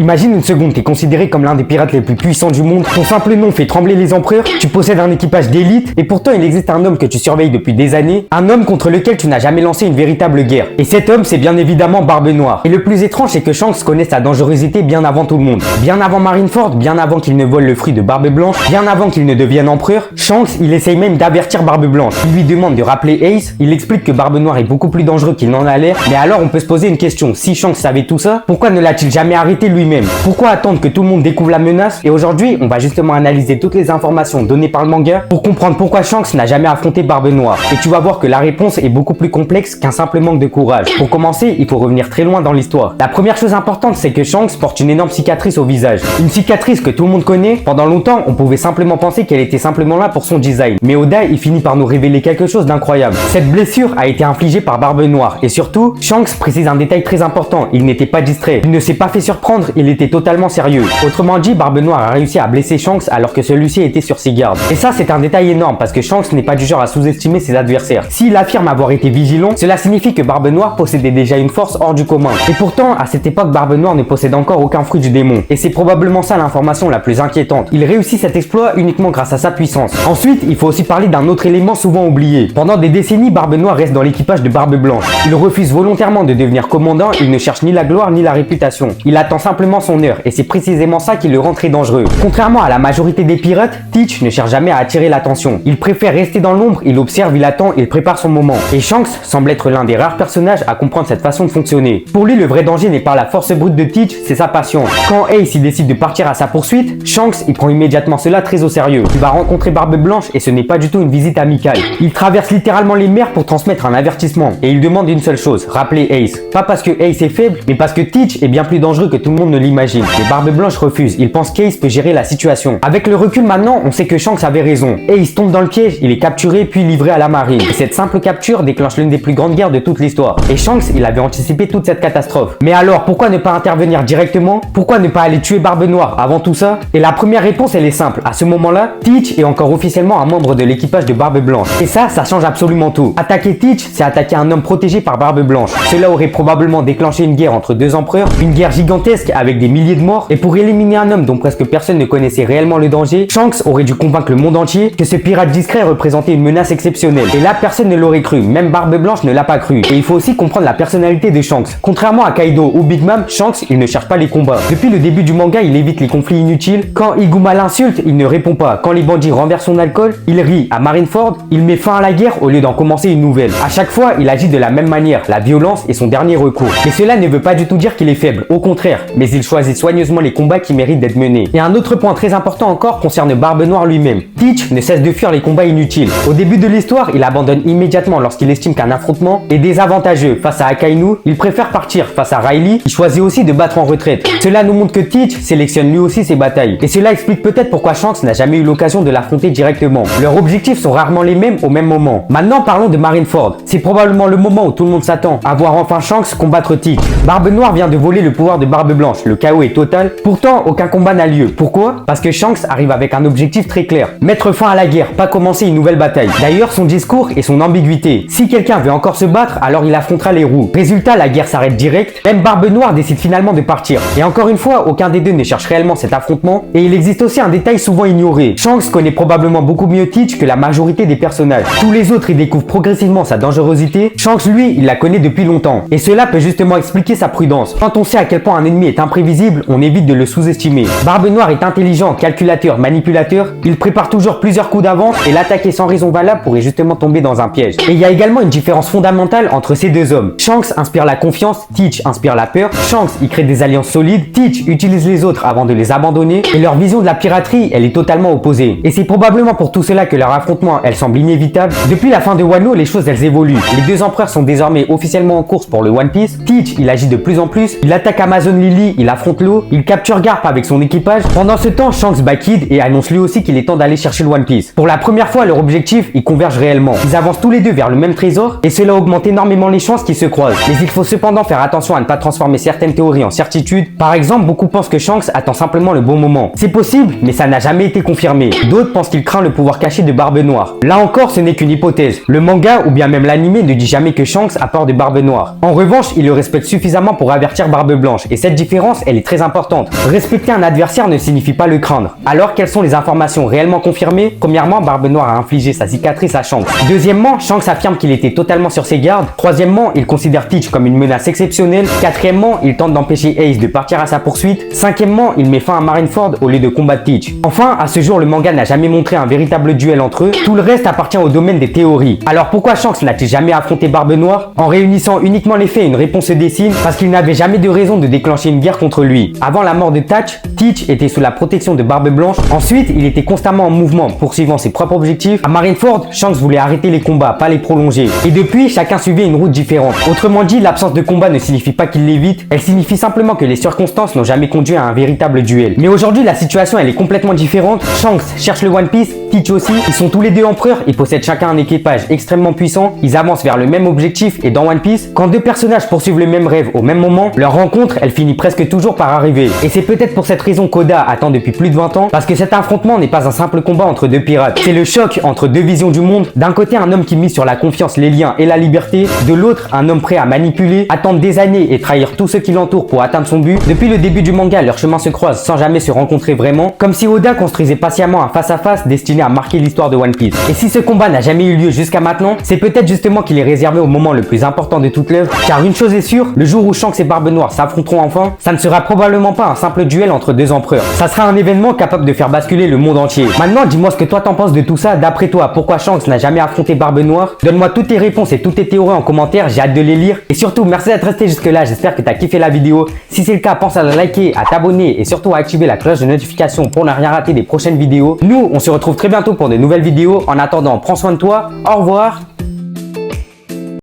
Imagine une seconde, t'es considéré comme l'un des pirates les plus puissants du monde, ton simple nom fait trembler les empereurs, tu possèdes un équipage d'élite, et pourtant il existe un homme que tu surveilles depuis des années, un homme contre lequel tu n'as jamais lancé une véritable guerre. Et cet homme, c'est bien évidemment Barbe Noire. Et le plus étrange, c'est que Shanks connaît sa dangerosité bien avant tout le monde. Bien avant Marineford, bien avant qu'il ne vole le fruit de Barbe Blanche, bien avant qu'il ne devienne empereur, Shanks, il essaye même d'avertir Barbe Blanche. Il lui demande de rappeler Ace, il explique que Barbe Noire est beaucoup plus dangereux qu'il n'en a l'air, mais alors on peut se poser une question, si Shanks savait tout ça, pourquoi ne l'a-t-il jamais arrêté lui-même? Pourquoi attendre que tout le monde découvre la menace? Et aujourd'hui, on va justement analyser toutes les informations données par le manga pour comprendre pourquoi Shanks n'a jamais affronté Barbe Noire. Et tu vas voir que la réponse est beaucoup plus complexe qu'un simple manque de courage. Pour commencer, il faut revenir très loin dans l'histoire. La première chose importante, c'est que Shanks porte une énorme cicatrice au visage. Une cicatrice que tout le monde connaît. Pendant longtemps, on pouvait simplement penser qu'elle était simplement là pour son design. Mais Oda, il finit par nous révéler quelque chose d'incroyable. Cette blessure a été infligée par Barbe Noire. Et surtout, Shanks précise un détail très important. Il n'était pas distrait. Il ne s'est pas fait surprendre, il était totalement sérieux. Autrement dit, Barbe Noire a réussi à blesser Shanks alors que celui-ci était sur ses gardes. Et ça, c'est un détail énorme parce que Shanks n'est pas du genre à sous-estimer ses adversaires. S'il affirme avoir été vigilant, cela signifie que Barbe Noire possédait déjà une force hors du commun. Et pourtant, à cette époque, Barbe Noire ne possède encore aucun fruit du démon. Et c'est probablement ça l'information la plus inquiétante. Il réussit cet exploit uniquement grâce à sa puissance. Ensuite, il faut aussi parler d'un autre élément souvent oublié. Pendant des décennies, Barbe Noire reste dans l'équipage de Barbe Blanche. Il refuse volontairement de devenir commandant, il ne cherche ni la gloire ni la réputation. Il attend simplement son heure et c'est précisément ça qui le rend très dangereux. Contrairement à la majorité des pirates, Teach ne cherche jamais à attirer l'attention. Il préfère rester dans l'ombre, il observe, il attend, il prépare son moment. Et Shanks semble être l'un des rares personnages à comprendre cette façon de fonctionner. Pour lui, le vrai danger n'est pas la force brute de Teach, c'est sa passion. Quand Ace il décide de partir à sa poursuite, Shanks il prend immédiatement cela très au sérieux. Il va rencontrer Barbe Blanche et ce n'est pas du tout une visite amicale. Il traverse littéralement les mers pour transmettre un avertissement. Et il demande une seule chose, rappeler Ace. Pas parce que Ace est faible, mais parce que Teach est bien plus dangereux que tout le monde ne l'imagine. Mais Barbe Blanche refuse, il pense qu'Ace peut gérer la situation. Avec le recul maintenant, on sait que Shanks avait raison. Ace tombe dans le piège, il est capturé puis livré à la marine. Et cette simple capture déclenche l'une des plus grandes guerres de toute l'histoire. Et Shanks, il avait anticipé toute cette catastrophe. Mais alors, pourquoi ne pas intervenir directement? Pourquoi ne pas aller tuer Barbe Noire avant tout ça? Et la première réponse, elle est simple. À ce moment-là, Teach est encore officiellement un membre de l'équipage de Barbe Blanche. Et ça change absolument tout. Attaquer Teach, c'est attaquer un homme protégé par Barbe Blanche. Cela aurait probablement déclenché une guerre entre deux empereurs, une guerre gigantesque avec des milliers de morts. Et pour éliminer un homme dont presque personne ne connaissait réellement le danger, Shanks aurait dû convaincre le monde entier que ce pirate discret représentait une menace exceptionnelle. Et là, personne ne l'aurait cru. Même Barbe Blanche ne l'a pas cru. Et il faut aussi comprendre la personnalité de Shanks. Contrairement à Kaido ou Big Mom, Shanks, il ne cherche pas les combats. Depuis le début du manga, il évite les conflits inutiles. Quand Iguma l'insulte, il ne répond pas. Quand les bandits renversent son alcool, il rit. À Marineford, il met fin à la guerre au lieu d'en commencer une nouvelle. À chaque fois, il agit de la même manière. La violence est son dernier recours. Mais cela ne veut pas du tout dire qu'il est faible. Au contraire. Mais il choisit soigneusement les combats qui méritent d'être menés. Et un autre point très important encore concerne Barbe Noire lui-même. Teach ne cesse de fuir les combats inutiles. Au début de l'histoire, il abandonne immédiatement lorsqu'il estime qu'un affrontement est désavantageux. Face à Akainu, il préfère partir. Face à Riley, il choisit aussi de battre en retraite. Cela nous montre que Teach sélectionne lui aussi ses batailles. Et cela explique peut-être pourquoi Shanks n'a jamais eu l'occasion de l'affronter directement. Leurs objectifs sont rarement les mêmes au même moment. Maintenant, parlons de Marineford. C'est probablement le moment où tout le monde s'attend à voir enfin Shanks combattre Teach. Barbe Noire vient de voler le pouvoir de Barbe Blanche. Le chaos est total. Pourtant, aucun combat n'a lieu. Pourquoi? Parce que Shanks arrive avec un objectif très clair. Mettre fin à la guerre, pas commencer une nouvelle bataille. D'ailleurs, son discours et son ambiguïté. Si quelqu'un veut encore se battre, alors il affrontera les roues. Résultat, la guerre s'arrête direct. Même Barbe Noire décide finalement de partir. Et encore une fois, aucun des deux ne cherche réellement cet affrontement. Et il existe aussi un détail souvent ignoré. Shanks connaît probablement beaucoup mieux Teach que la majorité des personnages. Tous les autres y découvrent progressivement sa dangerosité. Shanks, lui, il la connaît depuis longtemps. Et cela peut justement expliquer sa prudence. Quand on sait à quel point un ennemi est imprévisible, on évite de le sous-estimer. Barbe Noire est intelligent, calculateur, manipulateur. Il prépare toujours plusieurs coups d'avance et l'attaquer sans raison valable pourrait justement tomber dans un piège. Et il y a également une différence fondamentale entre ces deux hommes. Shanks inspire la confiance, Teach inspire la peur. Shanks, il crée des alliances solides. Teach utilise les autres avant de les abandonner. Et leur vision de la piraterie, elle est totalement opposée. Et c'est probablement pour tout cela que leur affrontement, elle semble inévitable. Depuis la fin de Wano, les choses, elles évoluent. Les deux empereurs sont désormais officiellement en course pour le One Piece. Teach, il agit de plus en plus. Il attaque Amazon Lily, il affronte l'eau. Il capture Garp avec son équipage. Pendant ce temps, Shanks bat Kid et annonce lui aussi qu'il est temps d'aller chercher le One Piece. Pour la première fois, leur objectif, ils convergent réellement. Ils avancent tous les deux vers le même trésor et cela augmente énormément les chances qu'ils se croisent. Mais il faut cependant faire attention à ne pas transformer certaines théories en certitudes. Par exemple, beaucoup pensent que Shanks attend simplement le bon moment. C'est possible, mais ça n'a jamais été confirmé. D'autres pensent qu'il craint le pouvoir caché de Barbe Noire. Là encore, ce n'est qu'une hypothèse. Le manga ou bien même l'anime ne dit jamais que Shanks a peur de Barbe Noire. En revanche, il le respecte suffisamment pour avertir Barbe Blanche et cette différence différence, elle est très importante. Respecter un adversaire ne signifie pas le craindre. Alors, quelles sont les informations réellement confirmées? Premièrement, Barbe Noire a infligé sa cicatrice à Shanks. Deuxièmement, Shanks affirme qu'il était totalement sur ses gardes. Troisièmement, il considère Teach comme une menace exceptionnelle. Quatrièmement, il tente d'empêcher Ace de partir à sa poursuite. Cinquièmement, il met fin à Marineford au lieu de combattre Teach. Enfin, à ce jour, le manga n'a jamais montré un véritable duel entre eux. Tout le reste appartient au domaine des théories. Alors pourquoi Shanks n'a-t-il jamais affronté Barbe Noire? En réunissant uniquement les faits, une réponse se dessine parce qu'il n'avait jamais de raison de déclencher une guerre contre lui. Avant la mort de Teach était sous la protection de Barbe Blanche. Ensuite, il était constamment en mouvement, poursuivant ses propres objectifs. À Marineford, Shanks voulait arrêter les combats, pas les prolonger. Et depuis, chacun suivait une route différente. Autrement dit, l'absence de combat ne signifie pas qu'il l'évite, elle signifie simplement que les circonstances n'ont jamais conduit à un véritable duel. Mais aujourd'hui, la situation elle est complètement différente. Shanks cherche le One Piece, Teach aussi. Ils sont tous les deux empereurs et possèdent chacun un équipage extrêmement puissant. Ils avancent vers le même objectif et dans One Piece, quand deux personnages poursuivent le même rêve au même moment, leur rencontre, elle finit presque toujours par arriver. Et c'est peut-être pour cette raison qu'Oda attend depuis plus de 20 ans, parce que cet affrontement n'est pas un simple combat entre deux pirates. C'est le choc entre deux visions du monde. D'un côté, un homme qui mise sur la confiance, les liens et la liberté. De l'autre, un homme prêt à manipuler, attendre des années et trahir tous ceux qui l'entourent pour atteindre son but. Depuis le début du manga, leurs chemins se croisent sans jamais se rencontrer vraiment, comme si Oda construisait patiemment un face-à-face destiné à marquer l'histoire de One Piece. Et si ce combat n'a jamais eu lieu jusqu'à maintenant, c'est peut-être justement qu'il est réservé au moment le plus important de toute l'œuvre, car une chose est sûre, le jour où Shanks et Barbe Noire s'affronteront enfin, ça ne sera probablement pas un simple duel entre deux empereurs. Ça sera un événement capable de faire basculer le monde entier. Maintenant, dis-moi ce que toi t'en penses de tout ça. D'après toi, pourquoi Shanks n'a jamais affronté Barbe Noire? Donne-moi toutes tes réponses et toutes tes théories en commentaire, j'ai hâte de les lire. Et surtout, merci d'être resté jusque là, j'espère que t'as kiffé la vidéo. Si c'est le cas, pense à la liker, à t'abonner et surtout à activer la cloche de notification pour ne rien rater des prochaines vidéos. Nous, on se retrouve très bientôt pour de nouvelles vidéos. En attendant, prends soin de toi, au revoir.